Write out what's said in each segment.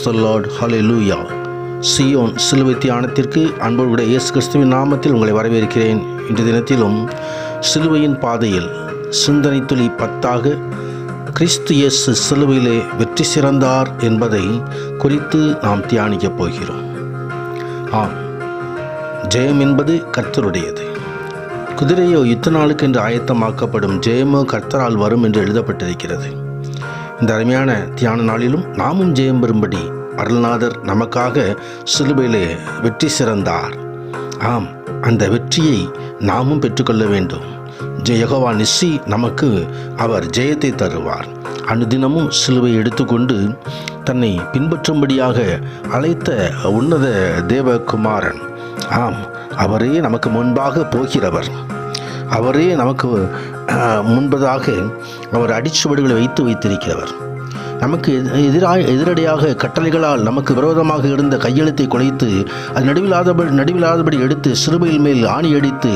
த Lord, ஹல்லேலூயா. Zion சிலுவை தியானத்திற்கு அன்போடு இயேசு கிறிஸ்துவின் நாமத்தில் உங்களை வரவேற்கிறேன். இன்று தினத்திலும் சிலுவையின் பாதையில் சிந்தனை துளி 10 கிறிஸ்து இயேசு சிலுவையிலே வெற்றி சிறந்தார் என்பதை குறித்து நாம் தியானிக்கப் போகிறோம். ஆம், ஜெயம் என்பது கர்த்தருடையது. குதிரையோ யுத்த நாளுக்கு என்று ஆயத்தமாக்கப்படும், ஜெயமோ கர்த்தரால் வரும் என்று எழுதப்பட்டிருக்கிறது. இந்த அருமையான தியான நாளிலும் நாமும் ஜெயம் பெறும்படி அருள்நாதர் நமக்காக சிலுவையிலே வெற்றி சிறந்தார். ஆம், அந்த வெற்றியை நாமும் பெற்றுக்கொள்ள வேண்டும். யெகோவா நிஸ்ஸி நமக்கு அவர் ஜெயத்தை தருவார். அனுதினமும் சிலுவை எடுத்துக்கொண்டு தன்னை பின்பற்றும்படியாக அழைத்த உன்னத தேவகுமாரன், ஆம், அவரே நமக்கு முன்பாக போகிறவர். அவரே நமக்கு முன்பதாக அவர் அடிச்சுவடுகளை வைத்திருக்கிறவர். நமக்கு எதிரடியாக கட்டளைகளால் நமக்கு விரோதமாக இருந்த கையெழுத்தை குலைத்து அது நடுவில்லாதபடி எடுத்து சிலுவையில் மேல் ஆணி அடித்து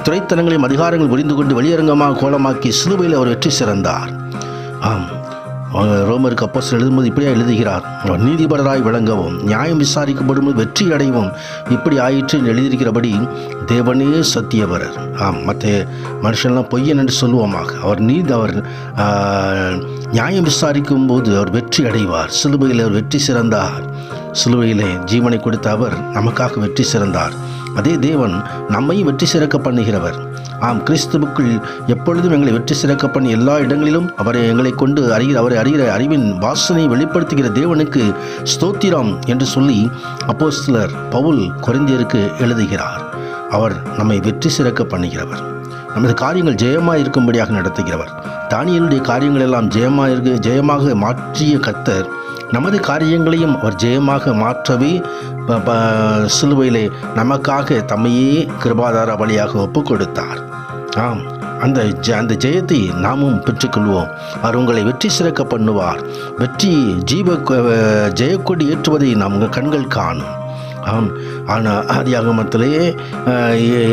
துறைத்தனங்களையும் அதிகாரங்கள் புரிந்து கொண்டு வெளியரங்கமாக கோலமாக்கி சிலுவையில் அவர் வெற்றி சிறந்தார். ஆம், ரோமருக்கு அப்போஸ்தலர் எழுதும்போது இப்படியா எழுதுகிறார், நீதிபரராய் விளங்கவும் நியாயம் விசாரிக்கப்படும் வெற்றி அடைவும் இப்படி ஆயிற்று எழுதியிருக்கிறபடி தேவனே சத்தியவரர். ஆம், மற்ற மனுஷன்லாம் பொய்யன் என்று சொல்லுவோமாக, அவர் நியாயம் விசாரிக்கும் போது அவர் வெற்றி அடைவார். சிலுவையில் அவர் வெற்றி சிறந்தார். சிலுவையிலே ஜீவனை கொடுத்த அவர் நமக்காக வெற்றி சிறந்தார். அதே தேவன் நம்மையும் வெற்றி சிறக்க பண்ணுகிறவர். ஆம், கிறிஸ்துவுக்குள் எப்பொழுதும் எங்களை வெற்றி சிறக்க பண்ணி எல்லா இடங்களிலும் அவரை எங்களை கொண்டு அவரை அறிகிற அறிவின் வாசனையை வெளிப்படுத்துகிற தேவனுக்கு ஸ்தோத்திரம் என்று சொல்லி அப்போஸ்தலர் பவுல் கொரிந்தியருக்கு எழுதுகிறார். அவர் நம்மை வெற்றி சிறக்க பண்ணுகிறவர். நமது காரியங்கள் ஜெயமாக இருக்கும்படியாக நடத்துகிறவர். தானியேலுடைய காரியங்கள் எல்லாம் ஜெயமாக மாற்றிய கர்த்தர் நமது காரியங்களையும் அவர் ஜெயமாக மாற்றவே சிலுவையிலே நமக்காக தம்மையே கிருபாதார வழியாக ஒப்பு கொடுத்தார். ஆம், அந்த ஜெயத்தை நாமும் பெற்றுக்கொள்வோம். அவர் உங்களை வெற்றி சிறக்க பண்ணுவார். வெற்றி ஜெயக்கொடி ஏற்றுவதை நம் கண்கள் காணும். ஆம், ஆனால் ஆதியாகமத்திலே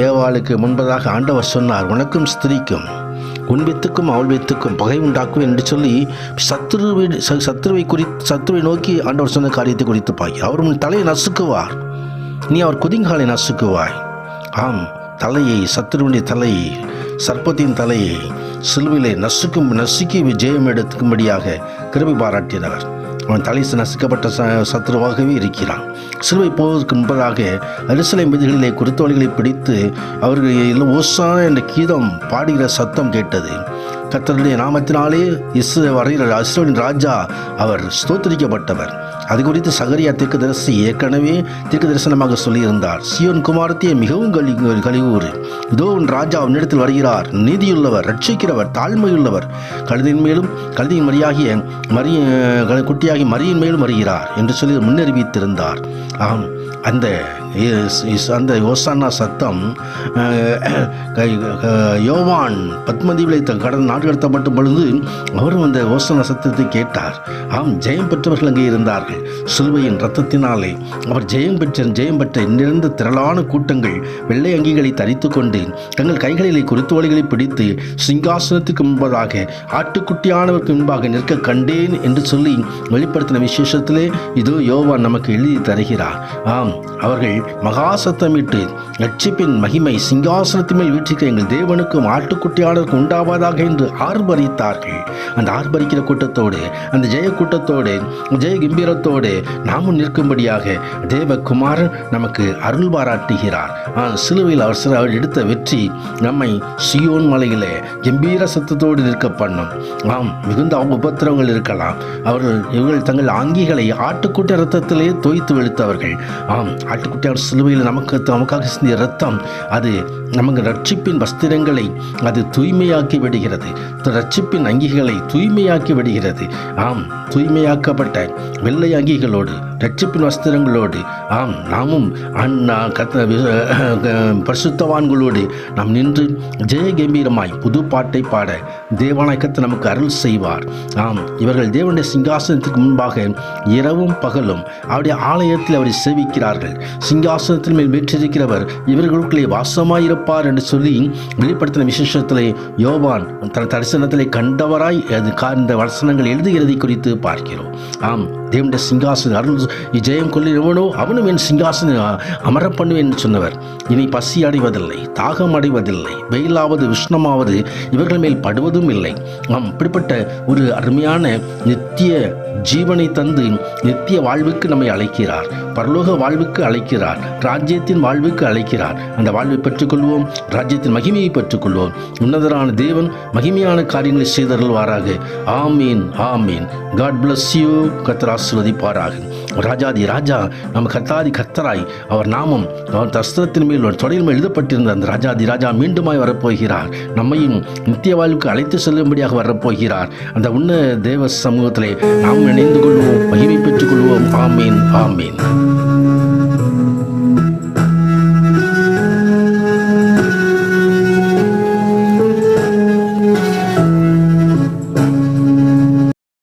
ஏவாளுக்கு முன்பதாக ஆண்டவர் சொன்னார், உனக்கும் ஸ்திரீக்கும் உன் வித்துக்கும் அவள் வித்துக்கும் பகை உண்டாக்கும் என்று சொல்லி சத்துருவை நோக்கி ஆண்டவர் சொன்ன காரியத்தை குறித்து பாய். அவர் உன் தலையை நசுக்குவார், நீ அவர் குதிங்காலை நசுக்குவாய். ஆம், சத்துருவனுடைய தலையை, சர்ப்பத்தின் தலையை சிலுவையிலே நசுக்கி ஜெயம் எடுக்கும்படியாக கிருபை பாராட்டினவர். அவன் தலை நசுக்கப்பட்ட சத்துருவாகவே இருக்கிறான். சிலுவை போவதற்கு முன்பதாக எருசலேம் வீதிகளிலே குருத்தோலைகளை பிடித்து அவர்கள் ஓசானா என்ற கீதம் பாடுகிற சத்தம் கேட்டது. கர்த்தருடைய நாமத்தினாலே இஸ்ரவேலின் ராஜா அவர் ஸ்தோத்திரிக்கப்பட்டவர். அது குறித்து சகரியா தீர்க்கதரிசி ஏற்கனவே தீர்க்க தரிசனமாக சொல்லியிருந்தார். சியோன் குமாரத்தியை மிகவும் கலிகூறு, இதோ உன் ராஜா உன்னிடத்தில் வருகிறார், நீதியுள்ளவர், ரட்சிக்கிறவர், தாழ்மையுள்ளவர், கழுதையின் குட்டியாகி மரியின் மேலும் வருகிறார் என்று சொல்லி முன்னறிவித்திருந்தார். ஆம், அந்த ஓசானா சத்தம் யோவான் பத்மதீவிலே கடந்த நாடு கடத்தப்பட்ட பொழுது அவரும் அந்த ஓசானா சத்தத்தை கேட்டார். ஆம், ஜெயம் பெற்றவர்கள் அங்கே இருந்தார்கள். சிலுவையின் இரத்தத்தினாலே அவர் ஜெயம் பெற்ற நிறைந்த திரளான கூட்டங்கள் வெள்ளை அங்கிகளை தரித்து கொண்டு தங்கள் கைகளிலே குருத்தோலைகளை பிடித்து சிங்காசனத்துக்கு முன்பதாக ஆட்டுக்குட்டியானவருக்கு முன்பாக நிற்க கண்டேன் என்று சொல்லி வெளிப்படுத்தின விசேஷத்திலே இதோ யோவான் நமக்கு எழுதி தருகிறார். ஆம், அவர்கள் மகா சத்தமிட்டு ரட்சிப்பின் மகிமை சிங்காசனத்தின் மேல் வீற்றிருக்கிற எங்கள் தேவனுக்கும் ஆட்டுக்குட்டியாளருக்கும் உண்டாவதாக என்று ஆர்ப்பரித்தார்கள். அந்த ஆர்ப்பரிக்கிற கூட்டத்தோடு, அந்த ஜெய கூட்டத்தோடு, ஜெய கம்பீரத்தோடு நாமும் நிற்கும்படியாக தேவகுமாரன் நமக்கு அருள் பாராட்டுகிறார். சிலுவையில் அவர் எடுத்த வெற்றி நம்மை சியோன் மலையிலே கம்பீர சத்தத்தோடு நிற்க பண்ணும். ஆம், மிகுந்த உபத்திரவங்கள் இருக்கலாம். இவர்கள் தங்கள் ஆங்கிகளை ஆட்டுக்குட்டி இரத்தத்திலே தோய்த்து வெளுத்தவர்கள். ஆம், ஆட்டுக்குட்டியார் சிலுவையில் நமக்காக சிந்திய இரத்தம் அது நமக்கு ரட்சிப்பின் வஸ்திரங்களை அது தூய்மையாக்கி விடுகிறது. ரட்சிப்பின் அங்கிகளை தூய்மையாக்கி விடுகிறது. ஆம், தூய்மையாக்கப்பட்ட வெள்ளை அங்கிகளோடு ரட்சிப்பின் வஸ்திரங்களோடு ஆம் நாமும் பரிசுத்தவான்களோடு நாம் நின்று ஜெய கம்பீரமாய் புது பாட்டை பாட தேவனாய் கர்த்தர் நமக்கு அருள் செய்வார். ஆம், இவர்கள் தேவனுடைய சிங்காசனத்துக்கு முன்பாக இரவும் பகலும் அவருடைய ஆலயத்தில் அவரை சேவிக்கிறார்கள். சிங்காசனத்தின் மேல் வீற்றிருக்கிறவர் இவர்களுக்குள்ளே வாசமாயிருப்பார் என்று சொல்லி வெளிப்படுத்தின விசேஷத்திலே யோவான் தன் தரிசனத்திலே கண்டவராய் இந்த வசனங்கள் எழுதுகிறதை குறித்து பார்க்கிறோம். ஆம், தேவனுடைய சிங்காசனம் அருள் ஜெயம் கொள்ளுவனோ அவனும் என் சிங்காசனம் அமர பண்ணுவேன் சொன்னவர் இனி பசி அடைவதில்லை, தாகம் அடைவதில்லை, வெயிலாவது உஷ்ணமாவது இவர்கள் மேல் படுவதும் இல்லை. இப்படிப்பட்ட ஒரு அருமையான நித்திய ஜீவனை தந்து நித்திய வாழ்வுக்கு நம்மை அழைக்கிறார், பரலோக வாழ்வுக்கு அழைக்கிறார், ராஜ்யத்தின் வாழ்வுக்கு அழைக்கிறார். அந்த வாழ்வை பெற்றுக்கொள்வோம், ராஜ்யத்தின் மகிமையை பெற்றுக்கொள்வோம். உன்னதரான தேவன் மகிமையான காரியங்களை செய்தருள்வாராக. ஆமீன், ஆமீன். God bless you. கர்த்தர் ஆசீர்வதிப்பாராக. ராஜாதி ராஜா நம்ம கர்த்தாதி கர்த்தராய் அவர் நாமம் அவர் தஸ்திரத்தின் மேல் ஒரு தொடையில் மேல் எழுதப்பட்டிருந்த அந்த ராஜாதி ராஜா மீண்டுமாய் வரப்போகிறார். நம்மையும் நித்திய வாழ்வுக்கு அழைத்து செல்லும்படியாக வரப்போகிறார். அந்த உன்ன தேவ சமூகத்திலே நாம் இணைந்து கொள்வோம், மகிமை பெற்றுக் கொள்வோம். ஆமீன், ஆமீன்.